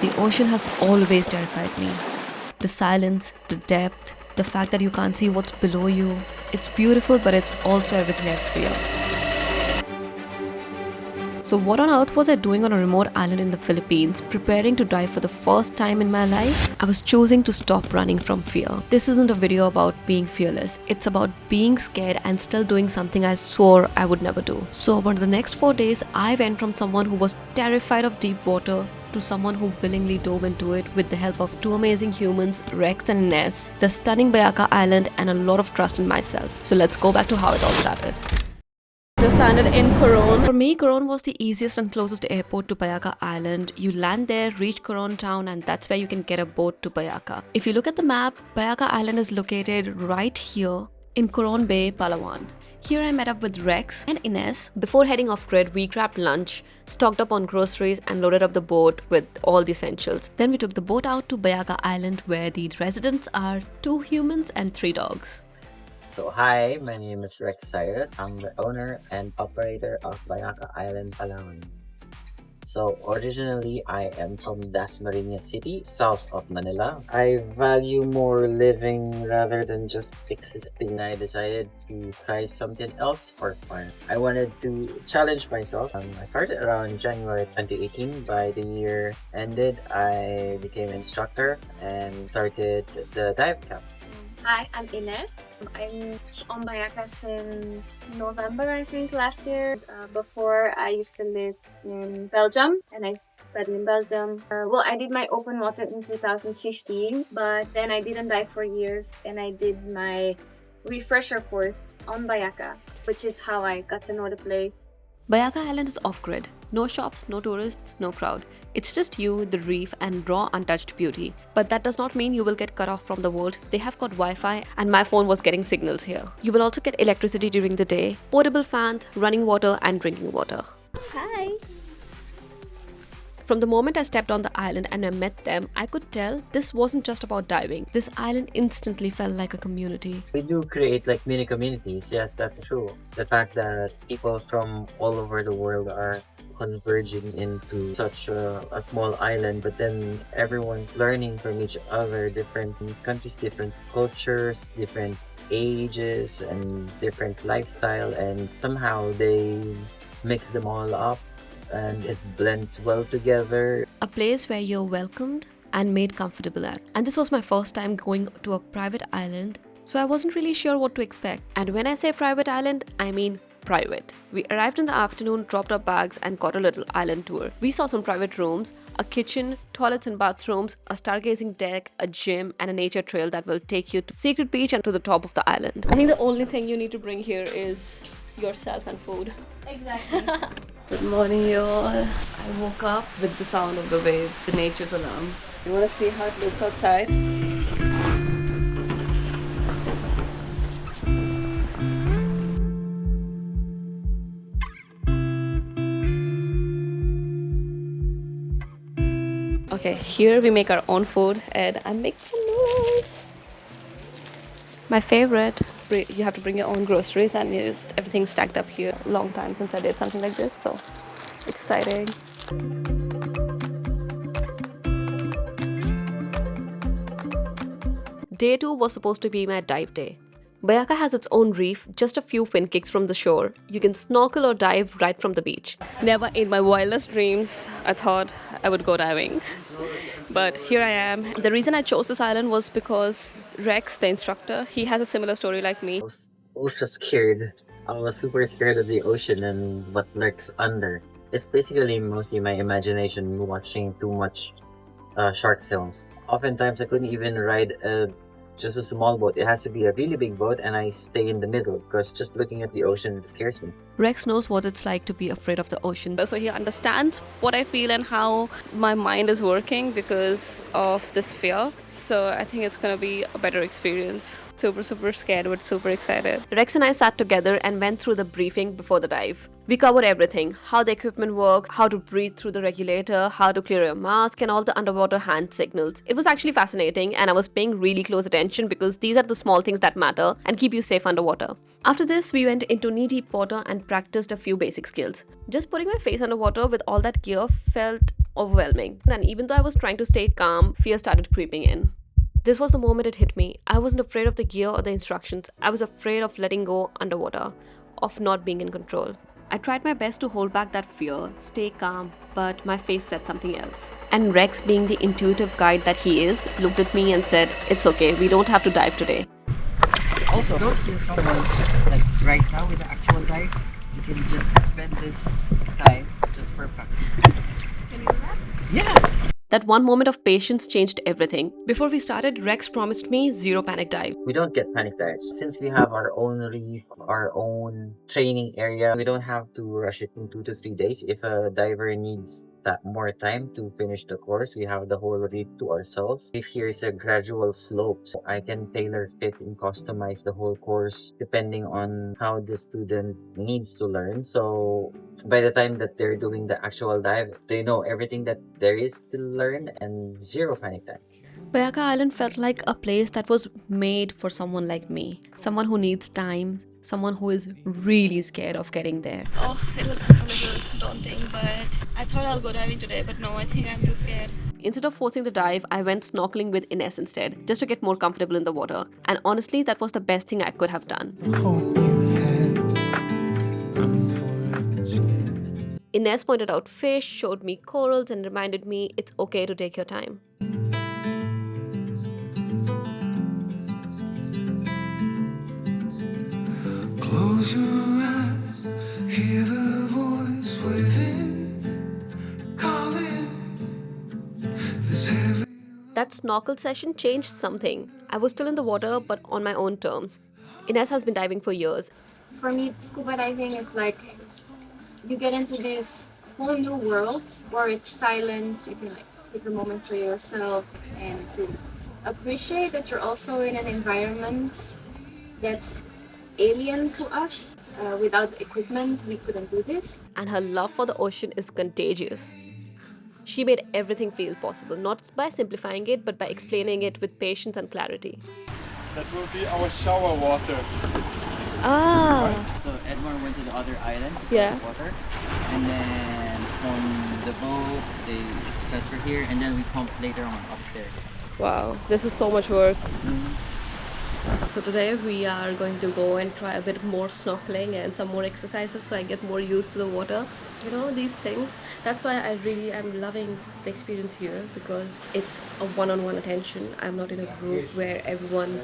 The ocean has always terrified me. The silence, the depth, the fact that you can't see what's below you. It's beautiful, but it's also everything I fear. So what on earth was I doing on a remote island in the Philippines, preparing to dive for the first time in my life? I was choosing to stop running from fear. This isn't a video about being fearless. It's about being scared and still doing something I swore I would never do. So over the next 4 days, I went from someone who was terrified of deep water to someone who willingly dove into it with the help of two amazing humans, Rex and Ines, the stunning Bayaca Island, and a lot of trust in myself. So let's go back to how it all started. Just landed in Coron. For me, Coron was the easiest and closest airport to Bayaca Island. You land there, reach Coron town, and that's where you can get a boat to Bayaca. If you look at the map, Bayaca Island is located right here in Coron Bay, Palawan. Here I met up with Rex and Ines. Before heading off grid, we grabbed lunch, stocked up on groceries, and loaded up the boat with all the essentials. Then we took the boat out to Bayaca Island, where the residents are 2 humans and 3 dogs. So hi, my name is Rex Ines. I'm the owner and operator of Bayaca Island, PALAWAN. So originally, I am from Dasmariñas City, south of Manila. I value more living rather than just existing. I decided to try something else for fun. I wanted to challenge myself. I started around January 2018. By the year ended, I became instructor and started the dive camp. Hi, I'm Ines. I'm on Bayaca since November, I think, last year. Before, I used to live in Belgium and I studied in Belgium. I did my open water in 2015, but then I didn't dive for years and I did my refresher course on Bayaca, which is how I got to know the place. Bayaca Island is off-grid. No shops, no tourists, no crowd. It's just you, the reef, and raw, untouched beauty. But that does not mean you will get cut off from the world. They have got Wi-Fi, and my phone was getting signals here. You will also get electricity during the day, portable fans, running water, and drinking water. Hi! From the moment I stepped on the island and I met them, I could tell this wasn't just about diving. This island instantly felt like a community. We do create like mini communities. Yes, that's true. The fact that people from all over the world are converging into such a small island, but then everyone's learning from each other, different countries, different cultures, different ages, and different lifestyle, and somehow they mix them all up and it blends well together. A place where you're welcomed and made comfortable at. And this was my first time going to a private island, so I wasn't really sure what to expect. And when I say private island, I mean private. We arrived in the afternoon, dropped our bags, and got a little island tour. We saw some private rooms, a kitchen, toilets and bathrooms, a stargazing deck, a gym, and a nature trail that will take you to Secret Beach and to the top of the island. I think the only thing you need to bring here is yourself and food. Exactly. Good morning, y'all. I woke up with the sound of the waves, the nature's alarm. You want to see how it looks outside? Okay, here we make our own food and I make some noodles. My favorite. You have to bring your own groceries and just everything stacked up here. Long time since I did something like this, so exciting. Day 2 was supposed to be my dive day. Bayaca has its own reef, just a few wind kicks from the shore. You can snorkel or dive right from the beach. Never in my wildest dreams I thought I would go diving. But here I am. The reason I chose this island was because Rex, the instructor, he has a similar story like me. I was ultra scared. I was super scared of the ocean and what lurks under. It's basically mostly my imagination watching too much shark films. Oftentimes I couldn't even ride just a small boat. It has to be a really big boat and I stay in the middle because just looking at the ocean, it scares me. Rex knows what it's like to be afraid of the ocean. So he understands what I feel and how my mind is working because of this fear. So I think it's going to be a better experience. Super scared but super excited. Rex and I sat together and went through the briefing before the dive. We covered everything, how the equipment works, how to breathe through the regulator, how to clear your mask, and all the underwater hand signals. It was actually fascinating and I was paying really close attention because these are the small things that matter and keep you safe underwater. After this, we went into knee-deep water and practiced a few basic skills. Just putting my face underwater with all that gear felt overwhelming. And even though I was trying to stay calm, fear started creeping in. This was the moment it hit me. I wasn't afraid of the gear or the instructions. I was afraid of letting go underwater, of not being in control. I tried my best to hold back that fear, stay calm, but my face said something else. And Rex, being the intuitive guide that he is, looked at me and said, "It's okay, we don't have to dive today." Also, don't feel comfortable like right now with the actual dive. You can just spend this time just for practice. Can you do that? Yeah. That one moment of patience changed everything. Before we started, Rex promised me zero panic dive. We don't get panic dives. Since we have our own reef, our own training area, we don't have to rush it in 2 to 3 days. If a diver needs that more time to finish the course, we have the whole reef to ourselves. If here is a gradual slope, so I can tailor fit and customize the whole course depending on how the student needs to learn. So by the time that they're doing the actual dive, they know everything that there is to learn and zero panic dives. Bayaca Island felt like a place that was made for someone like me. Someone who needs time, someone who is really scared of getting there. Oh, it was a little daunting, but I thought I'll go diving today, but no, I think I'm too scared. Instead of forcing the dive, I went snorkeling with Ines instead, just to get more comfortable in the water. And honestly, that was the best thing I could have done. Ines pointed out fish, showed me corals, and reminded me it's okay to take your time. Close your eyes, hear the voice within calling. This heavy. That snorkel session changed something. I was still in the water, but on my own terms. Ines has been diving for years. For me, scuba diving is like you get into this whole new world where it's silent. You can like take a moment for yourself and to appreciate that you're also in an environment that's alien to us. Without equipment, we couldn't do this. And her love for the ocean is contagious. She made everything feel possible, not by simplifying it, but by explaining it with patience and clarity. That will be our shower water. Ah, So Edmar went to the other island to Yeah. get water, and then from the boat they transfer here, and then we pump later on upstairs. wow, this is so much work. So today we are going to go and try a bit more snorkeling and some more exercises so I get more used to the water. You know, these things. That's why I really am loving the experience here, because it's a one-on-one attention. I'm not in a group where everyone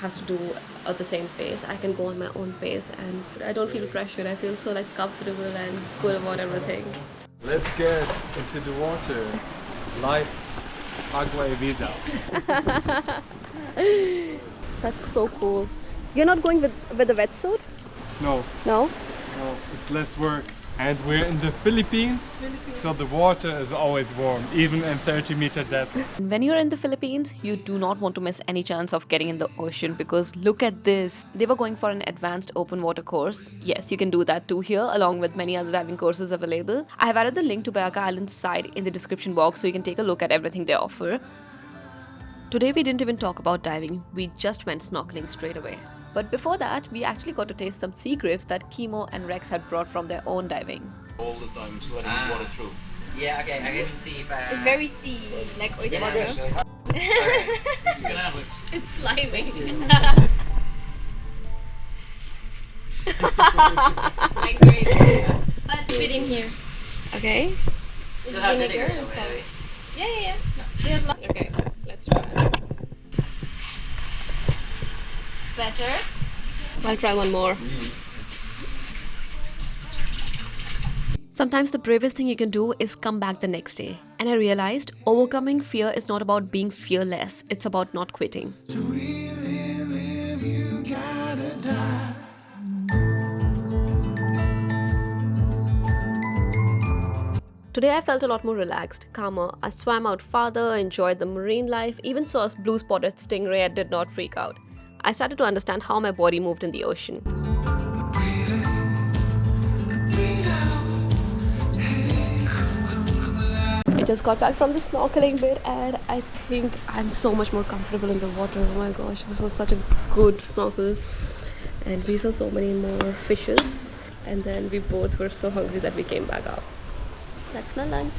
has to do at the same pace. I can go on my own pace and I don't feel pressured. I feel so like comfortable and good about everything. Let's get into the water. Life, agua y vida. That's so cool. You're not going with the wetsuit? No, No? no, it's less work. And we're in the Philippines, so the water is always warm, even in 30-meter depth. When you're in the Philippines, you do not want to miss any chance of getting in the ocean, because look at this. They were going for an advanced open water course. Yes, you can do that too here, along with many other diving courses available. I have added the link to Bayaca Island's site in the description box so you can take a look at everything they offer. Today we didn't even talk about diving, we just went snorkeling straight away. But before that, we actually got to taste some sea grapes that Kimo and Rex had brought from their own diving. All the time, just letting the water through. Yeah, okay, I can see if I... It's very sea, like oyster. Yeah, You can have it. It's slimy. Like grape. But fit in here. Okay. It's Still have vinegar vinegar, and by the salt. way. Yeah. They have okay, let's try. Better. I'll try one more. Sometimes the bravest thing you can do is come back the next day. And I realized overcoming fear is not about being fearless, it's about not quitting. To really live, you gotta die. Today I felt a lot more relaxed, calmer. I swam out farther, enjoyed the marine life, even saw a blue spotted stingray and did not freak out. I started to understand how my body moved in the ocean. Breathe in, breathe out. Hey, come alive. I just got back from the snorkeling bit and I think I'm so much more comfortable in the water. Oh my gosh, this was such a good snorkel. And we saw so many more fishes. And then we both were so hungry that we came back up. That's my lunch.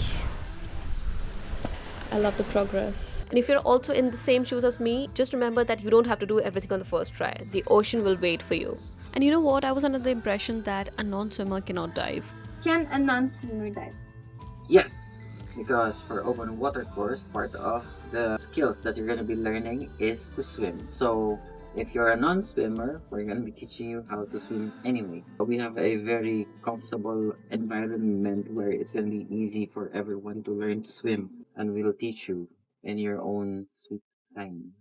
I love the progress. And if you're also in the same shoes as me, just remember that you don't have to do everything on the first try. The ocean will wait for you. And you know what? I was under the impression that a non-swimmer cannot dive. Can a non-swimmer dive? Yes, because for open water course, part of the skills that you're going to be learning is to swim. So if you're a non-swimmer, we're going to be teaching you how to swim anyways. We have a very comfortable environment where it's going to be easy for everyone to learn to swim, and we'll teach you in your own sweet time.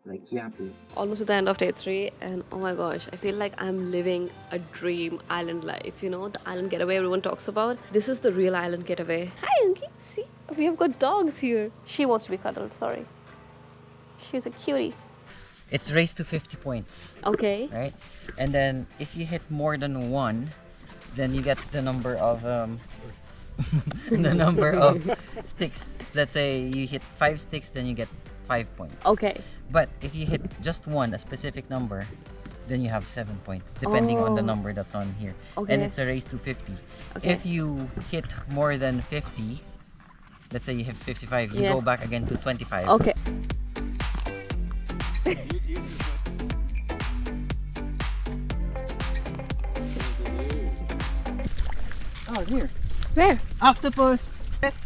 Like Yapu. Almost at the end of day 3, and oh my gosh, I feel like I'm living a dream island life. You know, the island getaway everyone talks about. This is the real island getaway. Hi, Unky. See, we have got dogs here. She wants to be cuddled, sorry. She's a cutie. It's race to 50 points, Okay. right? And then if you hit more than 1, then you get the number of the number of sticks. Let's say you hit 5 sticks, then you get 5 points. Okay. But if you hit just one, a specific number, then you have 7 points, depending on the number that's on here. Okay. And it's a race to 50. Okay. If you hit more than 50, let's say you hit 55, you Yeah. go back again to 25. Okay. Oh, here. Where? Octopus! Yes!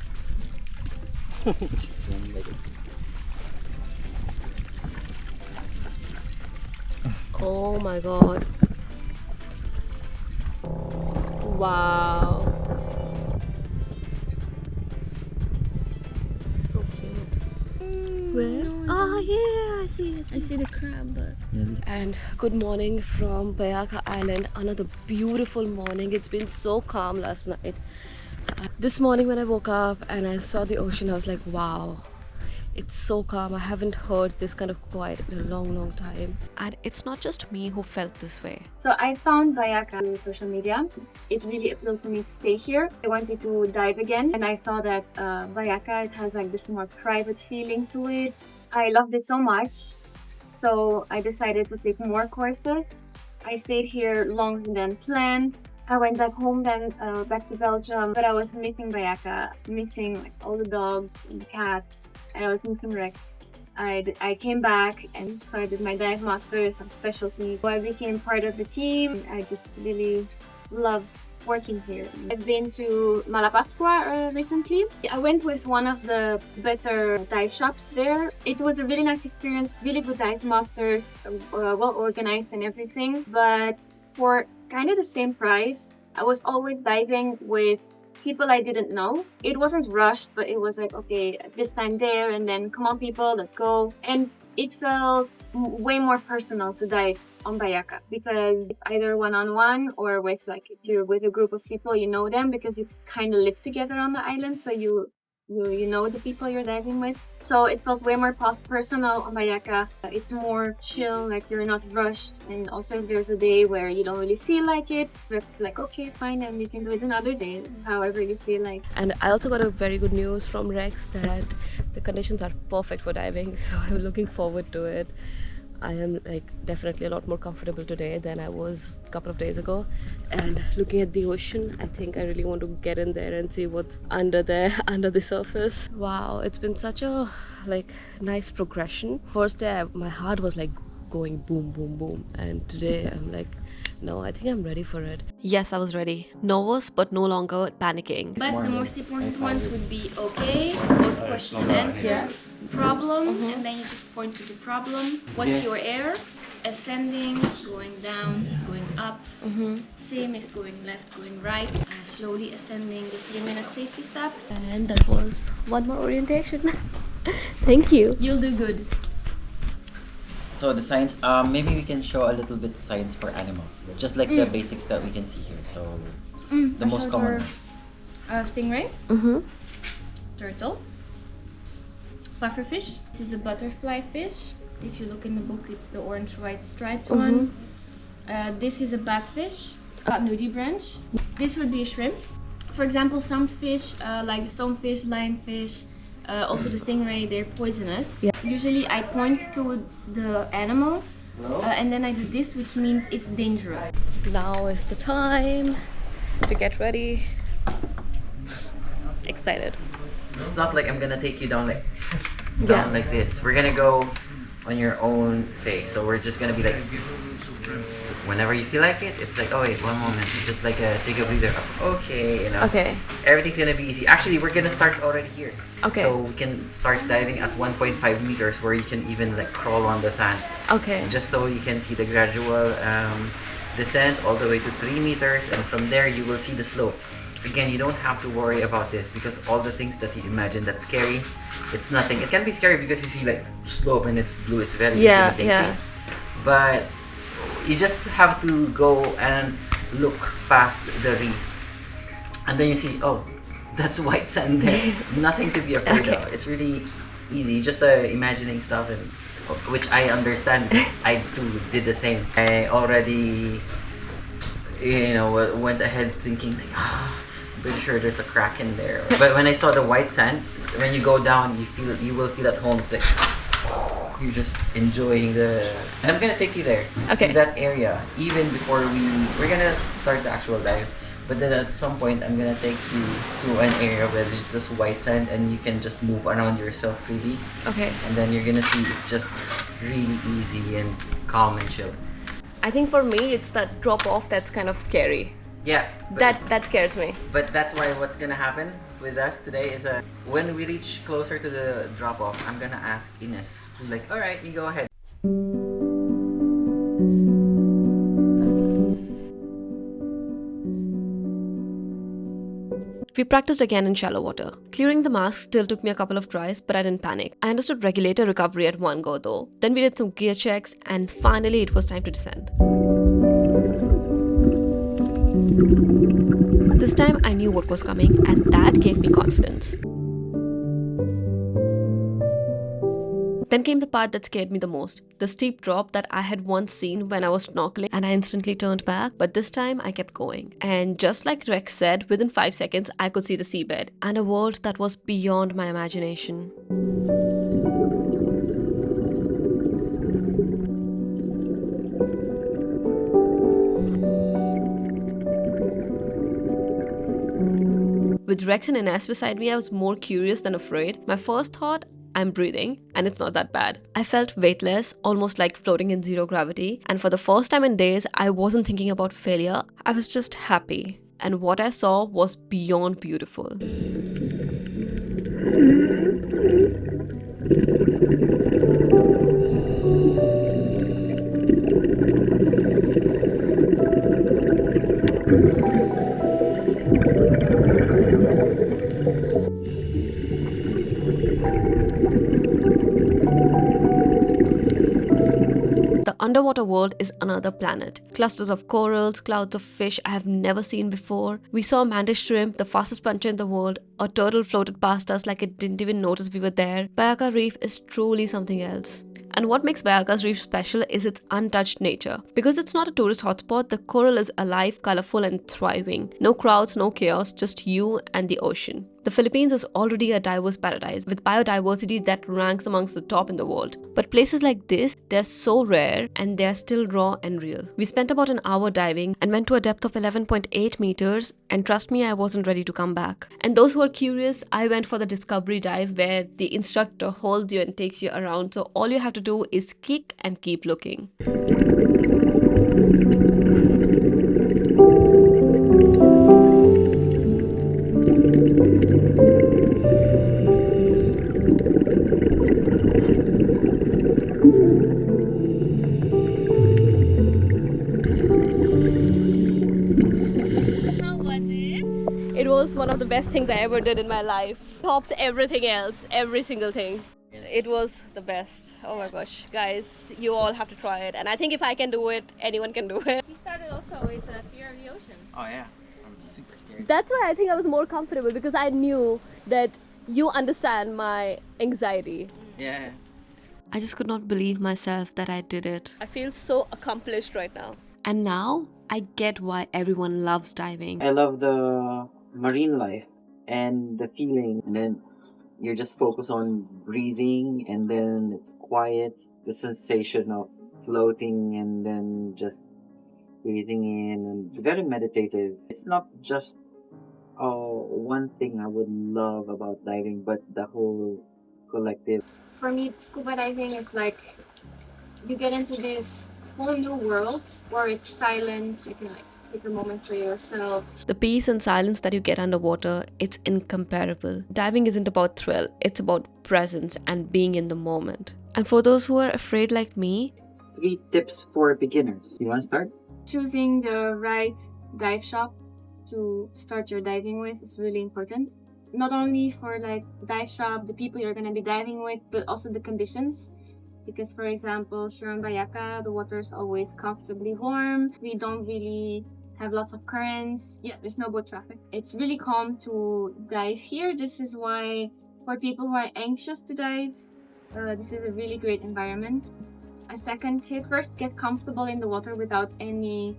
Oh my god. Wow. So cute. Where? Oh yeah, I see it. I see the crab. And good morning from Bayaca Island. Another beautiful morning. It's been so calm last night. This morning when I woke up and I saw the ocean, I was like, wow. It's so calm. I haven't heard this kind of quiet in a long time. And it's not just me who felt this way. So I found Bayaca on social media. It really appealed to me to stay here. I wanted to dive again, and I saw that Bayaca, it has like this more private feeling to it. I loved it so much, so I decided to take more courses. I stayed here longer than planned. I went back home then, back to Belgium, but I was missing Bayaca, missing like all the dogs and the cat. And I was missing Rex. I came back and so I did my dive masters, some specialties. So I became part of the team. I just really love working here. I've been to Malapascua recently. I went with one of the better dive shops there. It was a really nice experience, really good dive masters, well organized and everything. But for kind of the same price, I was always diving with people I didn't know. It wasn't rushed, but it was like, okay, at this time there, and then come on people, let's go. And it felt way more personal to dive on Bayaca because it's either one-on-one or with like, if you're with a group of people, you know them because you kind of live together on the island, so you know the people you're diving with. So it felt way more personal on Bayaca. It's more chill, like you're not rushed. And also if there's a day where you don't really feel like it, you're like, okay, fine, then we can do it another day, however you feel like. And I also got a very good news from Rex that the conditions are perfect for diving, so I'm looking forward to it. I am like definitely a lot more comfortable today than I was a couple of days ago, and looking at the ocean, I think I really want to get in there and see what's under there, under the surface. Wow, it's been such a like nice progression. First day my heart was like going boom boom boom, and today I'm like, no, I think I'm ready for it. Yes, I was ready. Nervous but no longer panicking. But the most important ones would be okay, both question and answer, problem, and then you just point to the problem. What's your air? Ascending, going down, going up. Same as going left, going right. Slowly ascending the 3-minute safety steps. And that was one more orientation. Thank you. You'll do good. So the science, maybe we can show a little bit science for animals, just like the basics that we can see here. So the most common ones. Stingray, turtle, pufferfish. This is a butterfly fish. If you look in the book, it's the orange white striped one. This is a batfish, nudibranch. This would be a shrimp. For example, some fish like the stonefish, lionfish, also the stingray, they're poisonous. Usually I point to the animal and then I do this, which means it's dangerous. Now is the time to get ready. Excited. it's not like I'm gonna take you down like this. We're gonna go on your own pace. So we're just gonna be like, whenever you feel like it, it's like, oh wait, one moment, just like take a breather. Okay, you know. Okay. Everything's gonna be easy. Actually, we're gonna start already here. Okay. So we can start diving at 1.5 meters, where you can even like crawl on the sand. Okay. Just so you can see the gradual descent all the way to 3 meters, and from there you will see the slope. Again, you don't have to worry about this, because all the things that you imagine that's scary, it's nothing. It can be scary because you see like slope and it's blue. It's very intimidating. But you just have to go and look past the reef, and then you see, oh, that's white sand there. Nothing to be afraid of. It's really easy. Just imagining stuff, and which I understand, because I too did the same. I already, went ahead thinking like, I'm pretty sure there's a crack in there. But when I saw the white sand, when you go down, you will feel at home. It's like you're just enjoying and I'm gonna take you there. Okay. To that area, even before we're gonna start the actual dive. But then at some point, I'm gonna take you to an area where there's just white sand and you can just move around yourself freely. Okay. And then you're gonna see it's just really easy and calm and chill. I think for me, it's that drop off that's kind of scary. Yeah. That scares me. But that's why what's gonna happen with us today is when we reach closer to the drop off, I'm gonna ask Ines to like, all right, you go ahead. We practiced again in shallow water. Clearing the mask still took me a couple of tries, but I didn't panic. I understood regulator recovery at one go though. Then we did some gear checks, and finally it was time to descend. This time I knew what was coming, and that gave me confidence. Then came the part that scared me the most, the steep drop that I had once seen when I was snorkeling, and I instantly turned back, but this time I kept going. And just like Rex said, within 5 seconds I could see the seabed and a world that was beyond my imagination. With Rex and Ines beside me, I was more curious than afraid. My first thought, I'm breathing, and it's not that bad. I felt weightless, almost like floating in zero gravity, and for the first time in days, I wasn't thinking about failure, I was just happy. And what I saw was beyond beautiful. The underwater world is another planet. Clusters of corals, clouds of fish I have never seen before. We saw a mantis shrimp, the fastest puncher in the world. A turtle floated past us like it didn't even notice we were there. Bayaca Reef is truly something else. And what makes Bayaca's Reef special is its untouched nature. Because it's not a tourist hotspot, the coral is alive, colorful and thriving. No crowds, no chaos, just you and the ocean. The Philippines is already a diverse paradise with biodiversity that ranks amongst the top in the world. But places like this, they're so rare and they're still raw and real. We spent about an hour diving and went to a depth of 11.8 meters, and trust me, I wasn't ready to come back. And those who are curious, I went for the discovery dive where the instructor holds you and takes you around, so all you have to do is kick and keep looking. It was one of the best things I ever did in my life. Tops everything else, every single thing. It was the best. Oh my gosh, guys, you all have to try it. And I think if I can do it, anyone can do it. We started also with the fear of the ocean. Oh yeah, I'm super scared. That's why I think I was more comfortable, because I knew that you understand my anxiety. Yeah. I just could not believe myself that I did it. I feel so accomplished right now. And now I get why everyone loves diving. I love the marine life and the feeling, and then you're just focused on breathing, and then it's quiet, the sensation of floating and then just breathing in, and it's very meditative. It's not just Oh, one thing I would love about diving, but the whole collective. For me, scuba diving is like you get into this whole new world where it's silent. You can like take a moment for yourself. The peace and silence that you get underwater, it's incomparable. Diving isn't about thrill, it's about presence and being in the moment. And for those who are afraid like me, 3 tips for beginners. You want to start? Choosing the right dive shop to start your diving with is really important. Not only for like the dive shop, the people you're gonna be diving with, but also the conditions. Because for example, here in Bayaca, the water is always comfortably warm. We don't really have lots of currents. Yeah, there's no boat traffic. It's really calm to dive here. This is why for people who are anxious to dive, this is a really great environment. A second tip, first get comfortable in the water without any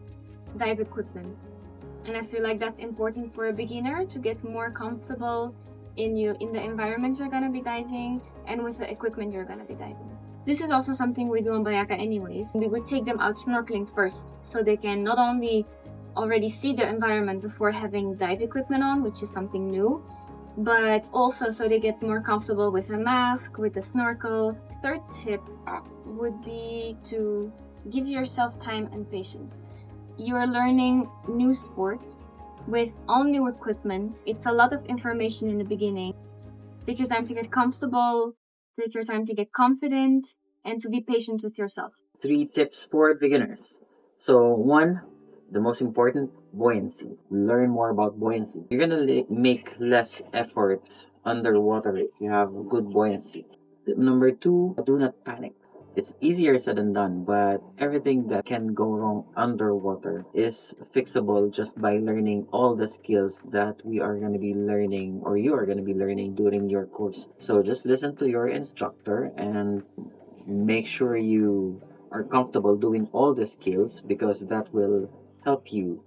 dive equipment. And I feel like that's important for a beginner to get more comfortable in the environment you're gonna be diving and with the equipment you're gonna be diving. This is also something we do in Bayaca anyways. We would take them out snorkeling first so they can not only already see the environment before having dive equipment on, which is something new, but also so they get more comfortable with a mask, with a snorkel. Third tip would be to give yourself time and patience. You are learning new sports with all new equipment. It's a lot of information in the beginning. Take your time to get comfortable, take your time to get confident, and to be patient with yourself. 3 tips for beginners. So, 1, the most important, buoyancy. Learn more about buoyancy. You're gonna make less effort underwater if you have good buoyancy. Tip number 2, do not panic. It's easier said than done, but everything that can go wrong underwater is fixable just by learning all the skills that we are going to be learning or you are going to be learning during your course. So just listen to your instructor and make sure you are comfortable doing all the skills because that will help you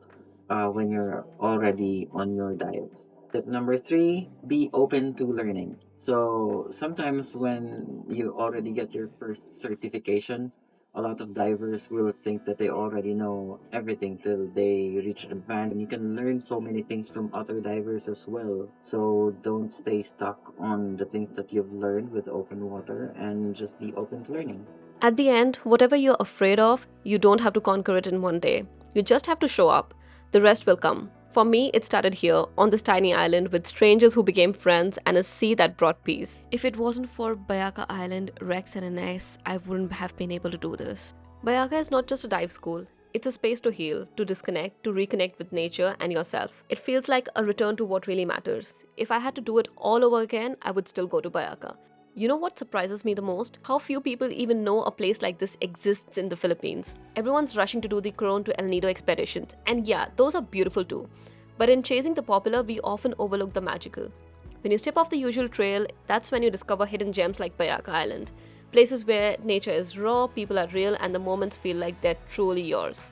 when you're already on your dives. Tip number 3, be open to learning. So sometimes when you already get your first certification, a lot of divers will think that they already know everything till they reach advanced. And you can learn so many things from other divers as well. So don't stay stuck on the things that you've learned with open water and just be open to learning. at the end, whatever you're afraid of, you don't have to conquer it in one day. You just have to show up. The rest will come. For me, it started here, on this tiny island with strangers who became friends and a sea that brought peace. If it wasn't for Bayaca Island, Rex and Ines, I wouldn't have been able to do this. Bayaca is not just a dive school. It's a space to heal, to disconnect, to reconnect with nature and yourself. It feels like a return to what really matters. If I had to do it all over again, I would still go to Bayaca. You know what surprises me the most? How few people even know a place like this exists in the Philippines. Everyone's rushing to do the Coron to El Nido expeditions, and yeah, those are beautiful too. But in chasing the popular, we often overlook the magical. When you step off the usual trail, that's when you discover hidden gems like Bayaca Island. Places where nature is raw, people are real, and the moments feel like they're truly yours.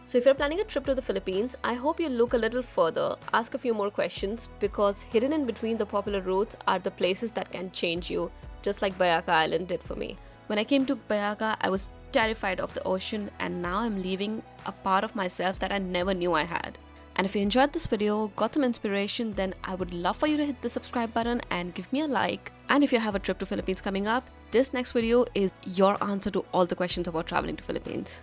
So if you're planning a trip to the Philippines, I hope you look a little further, ask a few more questions, because hidden in between the popular routes are the places that can change you, just like Bayaca Island did for me. When I came to Bayaca, I was terrified of the ocean, and now I'm leaving a part of myself that I never knew I had. And if you enjoyed this video, got some inspiration, then I would love for you to hit the subscribe button and give me a like. And if you have a trip to Philippines coming up, this next video is your answer to all the questions about traveling to Philippines.